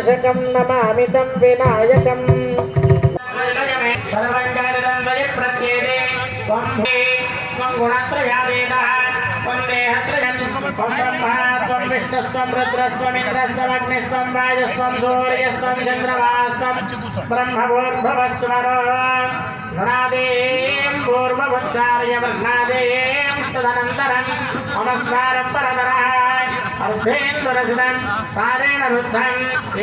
विनाशकं नमामि तं विनायकम् त्वं ब्रह्मा त्वं विष्णुस्त्वं रुद्रस्त्वं इन्द्रस्त्वं अग्निस्त्वं वायुस्त्वं सूर्यस्त्वं चन्द्रमास्त्वं ब्रह्मभूर्भुवस्वरो गणादीं पूर्वमुच्चार्य ब्रह्मादीं तदनन्तरं नमस्कारं परतरः अर्धेन्दुरसिदं तारेण रुद्धं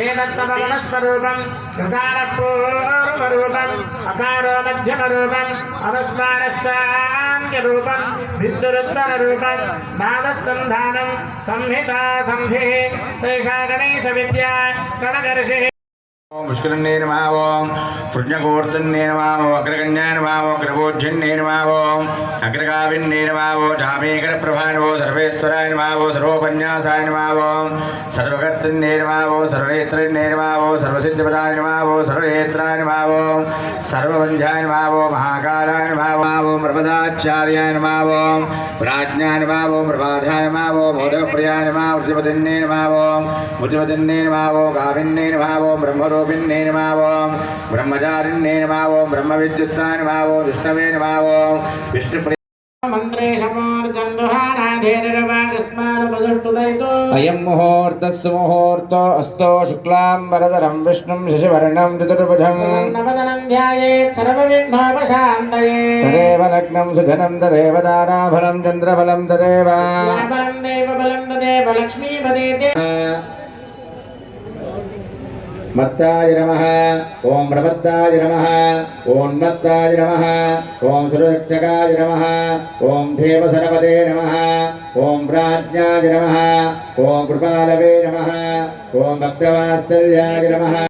एतत्तमगुणस्वरूपं ऋकारपूर्वरूपम् अकारो मध्यमरूपम् अनुस्वारश्चान्त्यरूपं विद्युरुत्तररूपं नादसन्धानं संहिता संधिः सैषा गणेशविद्या गणकर्षिः ओम पुष्करण्ये नमः ओम पुण्यकोर्तन्ये नमः ओम अग्रगण्ये नमः ओम अग्रभोज्यन्ये नमः ओम अग्रगाविन्ये नमः ओम जामेकरप्रभाय नमः ओम सर्वेश्वराय नमः ओम सर्वोपन्यासाय नमः ओम सर्वकर्तन्ये नमः ओम सर्वनेत्रन्ये नमः ओम सर्वसिद्धिपदाय नमः ओम सर्वनेत्राय नमः ओम सर्ववन्ध्याय नमः ओम महाकालाय नमः ओम प्रपदाचार्याय नमः ओम प्राज्ञाय नमः ओम प्रबाधाय नमः ओम मोदकप्रियाय नमः ओम बुद्धिपतिन्ये नमः ओम बुद्धिपतिन्ये नमः ओम गाविन्ये नमः ओम ब्रह्मरूपिण्ये नमः ओम ब्रह्मचारिण्ये नमः ओम ब्रह्मविद्युत्ताय नमः ओम विष्णवे नमः ओम विष्णुप्रिय मंत्रे समूर्धन्धुहानाधेरवागस्मानुपदुष्टुदयितो अयं मुहूर्तस्य मुहूर्तो अस्तो शुक्लाम्बरधरं विष्णुं शशिवर्णं चतुर्भुजं नवदनं ध्यायेत् सर्वविघ्नोपशान्तये तदेव लग्नं सुधनं तदेव दाराफलं चन्द्रफलं तदेव बलं देवबलं तदेव लक्ष्मीपदे मत्ताय नमः ओम प्रमत्ताय नमः ओम मत्ताय नमः ओम सुरक्षकाय नमः ओम देवसरपदे नमः ओम प्राज्ञाय नमः ओम कृपालवे नमः ओम भक्तवात्सल्याय नमः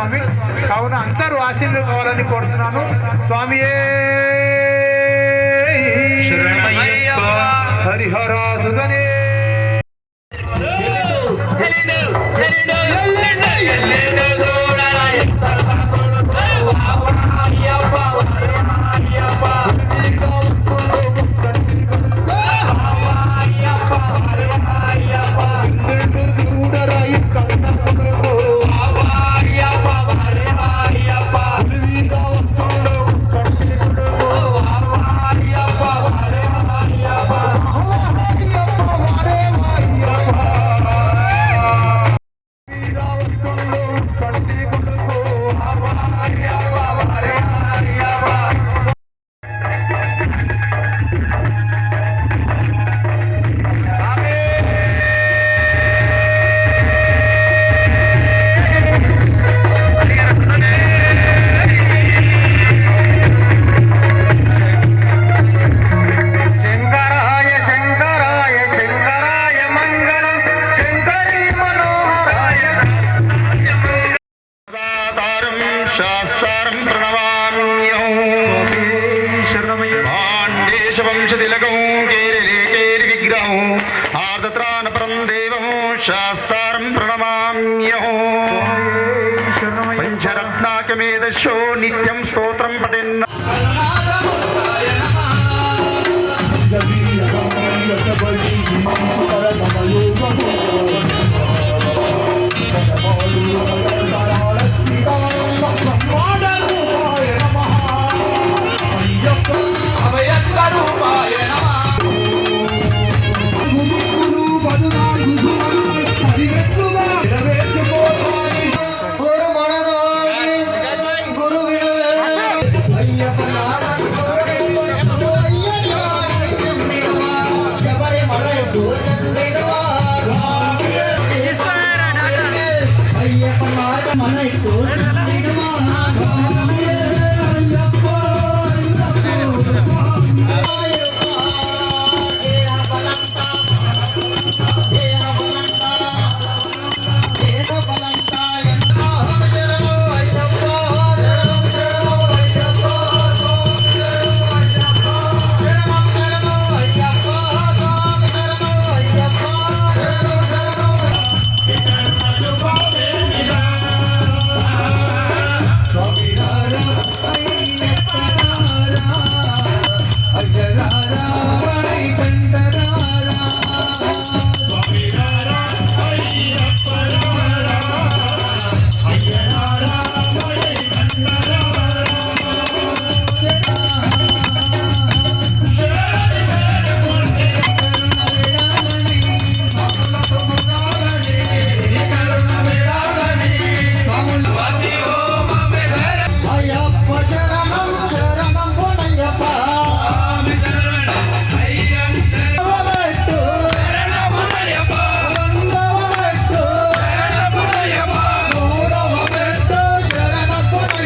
స్వామి. కావున అందరూ ఆశీర్వాదం కావాలని కోరుతున్నాను. స్వామియే హరిహరాసుదనే శాస్త్రం ప్రణమామ్యం పాండేశవంశతిలకం కేరళే విగ్రహం ఆర్ద్రత్రాణపరం దేవం శాస్త్రం ప్రణమామ్యం పంచరత్నాకమేదశో నిత్యం స్తోత్రం పఠెన్న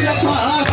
Yes,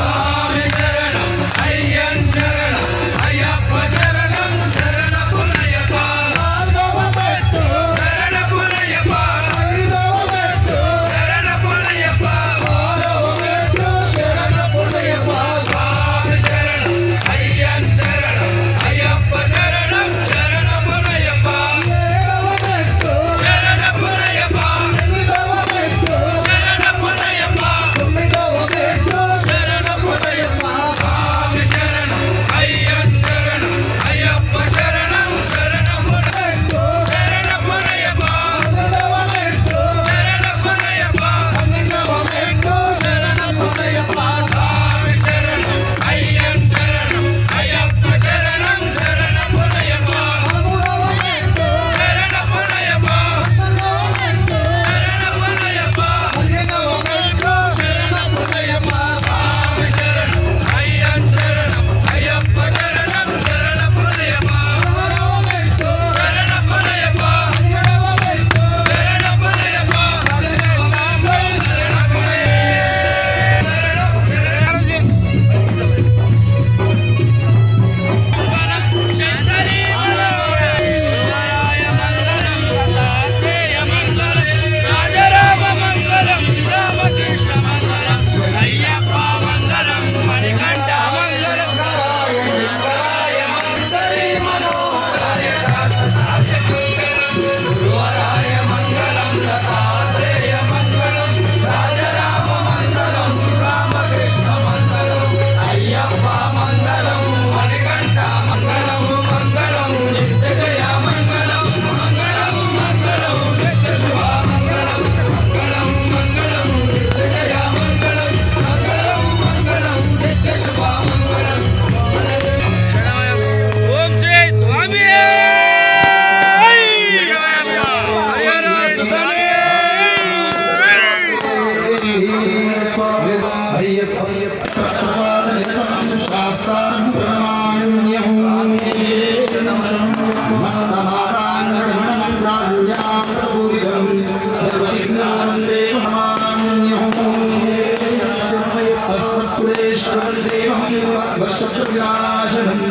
पुरेश्वरदेवम् अस्मशत्रुविनाशनम्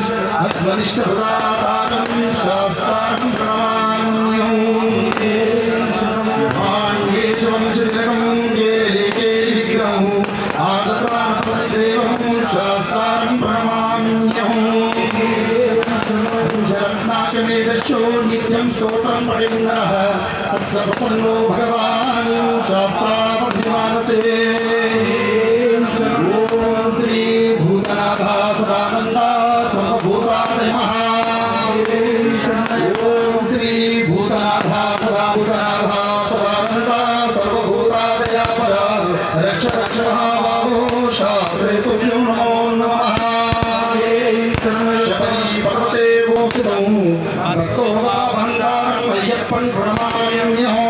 अस्मदिष्टपुरातारम् शास्तारम् प्रणमाम्यहम् केशवम् चित्रकम् केलिविग्रहम् आगतानपदेवम् शास्तारम् प्रणमाम्यहम् रत्नाकमेदशो नित्यं स्तोत्रं पठिन्नः तत्सर्वसन्नो भगवान् शास्त्रावधिमानसे ॐ श्री भूतनाथा सदानन्दा सर्वभूताय नमः ॐ श्री भूतनाथा सदानन्दा सर्वभूताय परा रक्ष रक्ष महाबाहो शास्त्रे तुभ्यो नमो नमः शबरी पर्वते भक्तो वा भण्डारम् अय्यप्पन् प्रणमाम्यहो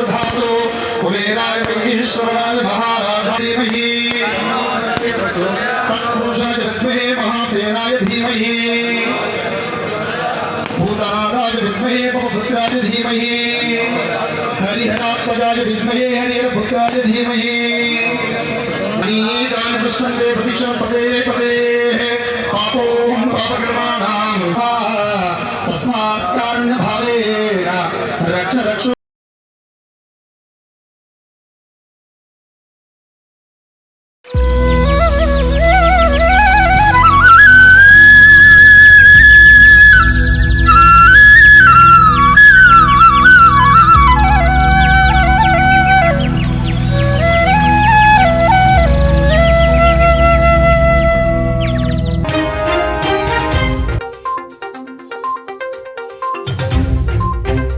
धातु कुबेराय महेश्वराय महाराजाय धीमहि तत्पुरुषाय विद्महे महासेनाय धीमहि भूतनाथाय विद्महे पवपुत्राय धीमहि हरिहरात्मजाय विद्महे हरिहरपुत्राय धीमहि नीतान् पृच्छन्ते प्रतीक्षं पदे पदे